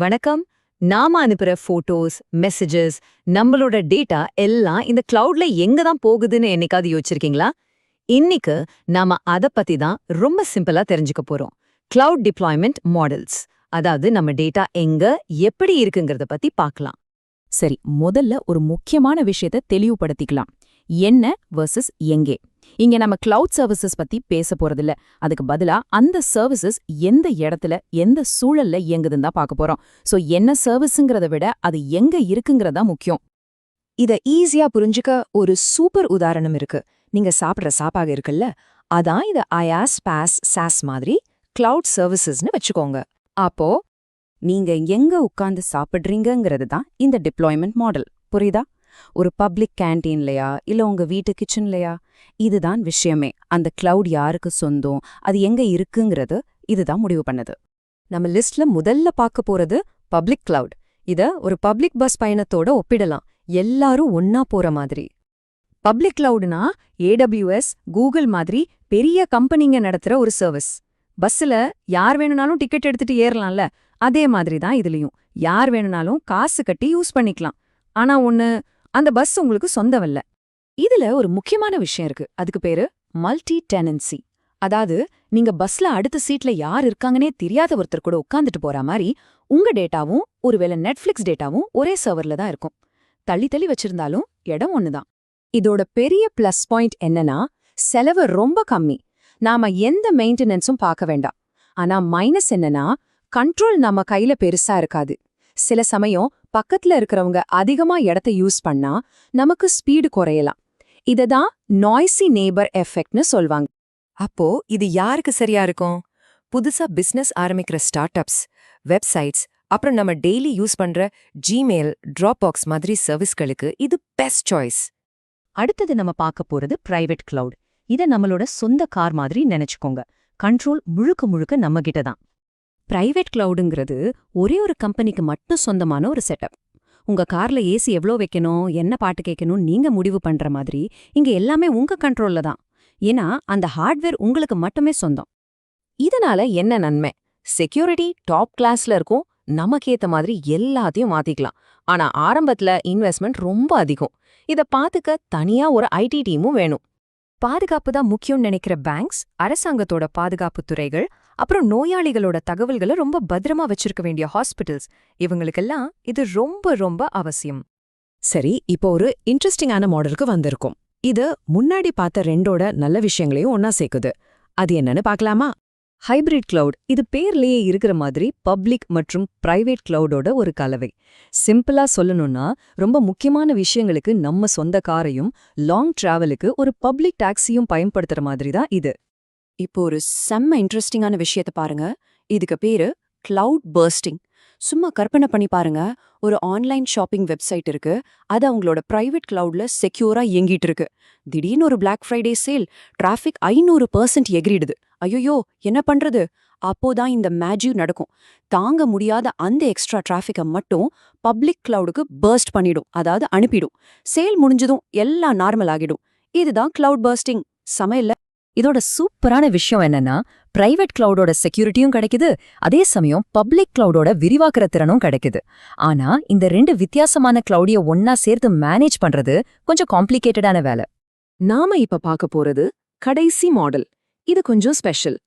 வணக்கம். நாம அனுப்புற போட்டோஸ், மெசேஜஸ், நம்மளோட டேட்டா எல்லாம் இந்த கிளவுட்ல எங்க தான் போகுதுன்னு என்னைக்காவது யோசிச்சிருக்கீங்களா? இன்னைக்கு நாம அத பத்தி தான் ரொம்ப சிம்பிளா தெரிஞ்சுக்க போறோம். Cloud deployment models. அதாவது நம்ம டேட்டா எங்க, எப்படி இருக்குங்கிறத பத்தி பார்க்கலாம். சரி, முதல்ல ஒரு முக்கியமான விஷயத்தை தெளிவுபடுத்திக்கலாம். என்ன வெர்சஸ் எங்கே. இங்க நம்ம கிளவுட் சர்வீசஸ் பத்தி பேச போறதில்ல. அதுக்கு பதிலா அந்த சர்வீசஸ் எந்த இடத்துல எந்த சூழல்ல இயங்குதுன்னு தான் பார்க்க போறோம். சோ என்ன சர்வீஸ்ங்கிறத விட அது எங்க இருக்குங்கிறதா முக்கியம். இத ஈஸியா புரிஞ்சுக்க ஒரு சூப்பர் உதாரணம் இருக்கு. நீங்க சாப்பிடுற சாப்பாடு இருக்குல்ல, அதான் இது IaaS, PaaS, SaaS மாதிரி கிளவுட் சர்வீசஸ்னு வச்சுக்கோங்க. அப்போ நீங்க எங்க உட்கார்ந்து சாப்பிடுறீங்கங்கிறது தான் இந்த டிப்ளாய்மெண்ட் மாடல். புரியுதா? ஒரு பப்ளிக் கேண்டீன்லயா இல்ல உங்க வீட்டு கிச்சன்லயா? இதுதான் விஷயமே. அந்த கிளவுட் யாருக்கு சொந்தம், அது எங்க இருக்குங்கிறது இதுதான் முடிவு பண்ணுது. நம்ம லிஸ்ட்ல முதல்ல பார்க்க போறது பப்ளிக் கிளவுட். இத ஒரு பப்ளிக் பஸ் பயணத்தோட ஒப்பிடலாம். எல்லாரும் ஒன்னா போற மாதிரி. பப்ளிக் கிளவுட்னா AWS, கூகுள் மாதிரி பெரிய கம்பெனிங்க நடத்துற ஒரு சர்வீஸ். பஸ்ல யார் வேணும்னாலும் டிக்கெட் எடுத்துட்டு ஏறலாம்ல, அதே மாதிரி தான் இதுலயும். யார் வேணும்னாலும் காசு கட்டி யூஸ் பண்ணிக்கலாம். ஆனா அந்த பஸ் உங்களுக்கு சொந்தமல்ல. இதுல ஒரு முக்கியமான விஷயம் இருக்கு. அதுக்கு பேரு மல்டி டெனன்சி. அதாவது நீங்க பஸ்ல அடுத்த சீட்ல யார் இருக்காங்கன்னே தெரியாத ஒருத்தர் கூட உட்கார்ந்துட்டு போற மாதிரி உங்க டேட்டாவும் ஒருவேளை நெட்ஃபிளிக்ஸ் டேட்டாவும் ஒரே சர்வர்ல தான் இருக்கும். தள்ளி தள்ளி வச்சிருந்தாலும் இடம் ஒண்ணுதான். இதோட பெரிய பிளஸ் பாயிண்ட் என்னன்னா, செலவு ரொம்ப கம்மி. நாம எந்த மெயின்டெனன்ஸும் பார்க்க வேண்டாம். ஆனா மைனஸ் என்னன்னா, கண்ட்ரோல் நம்ம கையில பெருசா இருக்காது. சில சமயம் பக்கத்துல இருக்கிறவங்க அதிகமா இடத்த யூஸ் பண்ணா நமக்கு ஸ்பீடு குறையலாம். இததான் நாய்ஸி நேபர் எஃபெக்ட்னு சொல்வாங்க. அப்போ இது யாருக்கு சரியா இருக்கும்? புதுசா பிசினஸ் ஆரம்பிக்கிற ஸ்டார்ட் அப்ஸ், வெப்சைட்ஸ், அப்புறம் நம்ம டெய்லி யூஸ் பண்ற ஜிமெயில், டிராப்பாக்ஸ் மாதிரி சர்வீஸ்களுக்கு இது பெஸ்ட் சாய்ஸ். அடுத்தது நம்ம பார்க்க போறது பிரைவேட் கிளவுட். இத நம்மளோட சொந்த கார் மாதிரி நினைச்சுக்கோங்க. கண்ட்ரோல் முழுக்க முழுக்க நம்ம கிட்ட தான். பிரைவேட் கிளவுடுங்கிறது ஒரே ஒரு கம்பெனிக்கு மட்டும் சொந்தமான ஒரு செட்டப். உங்க கார்ல ஏசி எவ்வளோ வைக்கணும், என்ன பாட்டு கேட்கணும் நீங்க முடிவு பண்ற மாதிரி இங்க எல்லாமே உங்க கண்ட்ரோல்ல தான். ஏன்னா அந்த ஹார்ட்வேர் உங்களுக்கு மட்டுமே சொந்தம். இதனால என்ன நன்மை? செக்யூரிட்டி டாப் கிளாஸ்ல இருக்கும். நமக்கேத்த மாதிரி எல்லாத்தையும் மாத்திக்கலாம். ஆனா ஆரம்பத்துல இன்வெஸ்ட்மெண்ட் ரொம்ப அதிகம். இத பாத்துக்க தனியா ஒரு IT டீமும் வேணும். பாதுகாப்பு தான் முக்கியம்னு நினைக்கிற பேங்க்ஸ், அரசாங்கத்தோட பாதுகாப்பு துறைகள், அப்புறம் நோயாளிகளோட தகவல்களை ரொம்ப பத்திரமா வச்சிருக்க வேண்டிய ஹாஸ்பிட்டல்ஸ், இவங்களுக்கெல்லாம் இது ரொம்ப ரொம்ப அவசியம். சரி, இப்போ ஒரு இன்ட்ரெஸ்டிங்கான மாடலுக்கு வந்திருக்கும். இது முன்னாடி பார்த்த ரெண்டோட நல்ல விஷயங்களையும் ஒன்னா சேர்க்குது. அது என்னன்னு பார்க்கலாமா? Hybrid cloud. இது பேர்லயே இருக்கிற மாதிரி பப்ளிக் மற்றும் பிரைவேட் கிளவுடோட ஒரு கலவை. சிம்பிளா சொல்லணும்னா, ரொம்ப முக்கியமான விஷயங்களுக்கு நம்ம சொந்த காரையும், லாங் டிராவலுக்கு ஒரு பப்ளிக் டாக்ஸியும் பயன்படுத்துற மாதிரி தான் இது. இப்போ ஒரு செம்ம இன்ட்ரெஸ்டிங்கான விஷயத்த பாருங்க. இதுக்கு பேரு கிளவுட் பர்ஸ்டிங். சும்மா கற்பனை பண்ணி பாருங்க. ஒரு ஆன்லைன் ஷாப்பிங் வெப்சைட் இருக்கு. அது அவங்களோட பிரைவேட் கிளவுட்ல செக்யூரா இயங்கிட்டு இருக்கு. திடீர்னு ஒரு பிளாக் ஃப்ரைடே சேல், டிராஃபிக் 500% எகிரிடுது. ஐயோ, என்ன பண்றது? அப்போதான் இந்த மேஜிக் நடக்கும். தாங்க முடியாத அந்த எக்ஸ்ட்ரா டிராஃபிக்கை மட்டும் பப்ளிக் கிளவுடுக்கு பர்ஸ்ட் பண்ணிடும், அதாவது அனுப்பிடும். சேல் முடிஞ்சதும் எல்லாம் நார்மல் ஆகிடும். இதுதான் கிளவுட் பர்ஸ்டிங். சமையல்ல இதோட சூப்பரான விஷயம் என்னன்னா, பிரைவேட் கிளவுடோட செக்யூரிட்டியும் கிடைக்குது, அதே சமயம் பப்ளிக் கிளவுடோட விரிவாக்குற திறனும் கிடைக்குது. ஆனா இந்த ரெண்டு வித்தியாசமான கிளவுடிய ஒன்னா சேர்த்து மேனேஜ் பண்றது கொஞ்சம் காம்ப்ளிகேட்டடான வேலை. நாம இப்ப பார்க்க போறது கடைசி மாடல். இது கொஞ்சம் ஸ்பெஷல்.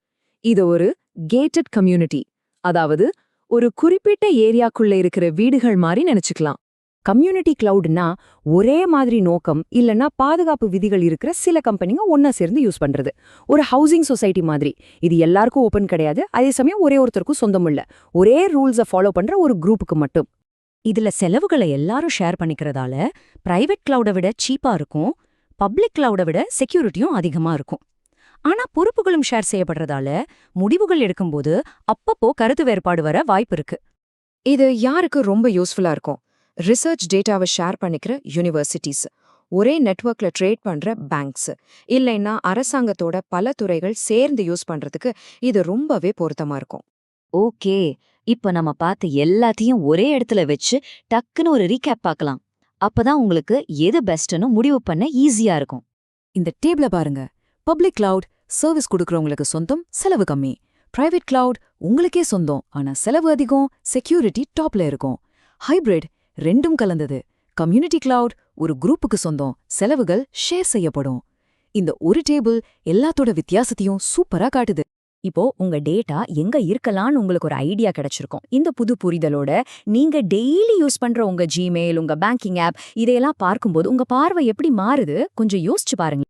இது ஒரு கேட்டட் கம்யூனிட்டி. அதாவது ஒரு குறிப்பிட்ட ஏரியாக்குள்ள இருக்கிற வீடுகள் மாதிரி நினைச்சுக்கலாம். கம்யூனிட்டி கிளவுட்னா ஒரே மாதிரி நோக்கம் இல்லனா பாதுகாப்பு விதிகள் இருக்கிற சில கம்பெனிங்க ஒன்னா சேர்ந்து யூஸ் பண்றது. ஒரு ஹவுசிங் சொசைட்டி மாதிரி. இது எல்லாருக்கும் ஓபன் கிடையாது, அதே சமயம் ஒரே ஒருத்தருக்கும் சொந்தம் இல்ல. ஒரே ரூல்ஸை ஃபாலோ பண்ற ஒரு குரூப்புக்கு மட்டும். இதுல செலவுகளை எல்லாரும் ஷேர் பண்ணிக்கிறதால பிரைவேட் கிளவுட விட சீப்பா இருக்கும், பப்ளிக் கிளவுட விட செக்யூரிட்டியும் அதிகமா இருக்கும். ஆனா பொறுப்புகளும் ஷேர் செய்யப்படுறதால முடிவுகள் எடுக்கும்போது அப்பப்போ கருத்து வேறுபாடு வர வாய்ப்பு இருக்கு. இது யாருக்கு ரொம்ப யூஸ்ஃபுல்லா இருக்கும்? ரிசர்ச் டேட்டாவை ஷேர் பண்ணிக்கிற யூனிவர்சிட்டிஸ், ஒரே நெட்வொர்க்ல ட்ரேட் பண்ற பேங்க்ஸ், இல்லைன்னா அரசாங்கத்தோட பல துறைகள் சேர்ந்து யூஸ் பண்றதுக்கு இது ரொம்பவே பொருத்தமா இருக்கும். ஓகே, இப்ப நம்ம பார்த்த எல்லாத்தையும் ஒரே இடத்துல வச்சு டக்குன்னு ஒரு ரீகேப் பார்க்கலாம். அப்பதான் உங்களுக்கு எது பெஸ்ட்னு முடிவு பண்ண ஈஸியா இருக்கும். இந்த டேபிள பாருங்க. பப்ளிக் கிளவுட் சர்வீஸ் கொடுக்கறவங்களுக்கு சொந்தம், செலவு கம்மி. பிரைவேட் கிளவுட் உங்களுக்கே சொந்தம், ஆனா செலவு அதிகம், செக்யூரிட்டி டாப்ல இருக்கும். ஹைபிரிட் ரெண்டும் கலந்தது. கம்யூனிட்டி கிளவுட் ஒரு குரூப்புக்கு சொந்தம், செலவுகள் ஷேர் செய்யப்படும். இந்த ஒரு டேபிள் எல்லாத்தோட வித்தியாசத்தையும் சூப்பரா காட்டுது. இப்போ உங்க டேட்டா எங்க இருக்கலாம்னு உங்களுக்கு ஒரு ஐடியா கிடைச்சிருக்கும். இந்த புது புரிதலோட நீங்க டெய்லி யூஸ் பண்ற உங்க ஜிமெயில், உங்க பேங்கிங் ஆப் இதையெல்லாம் பார்க்கும்போது உங்க பார்வை எப்படி மாறுது கொஞ்சம் யோசிச்சு பாருங்க.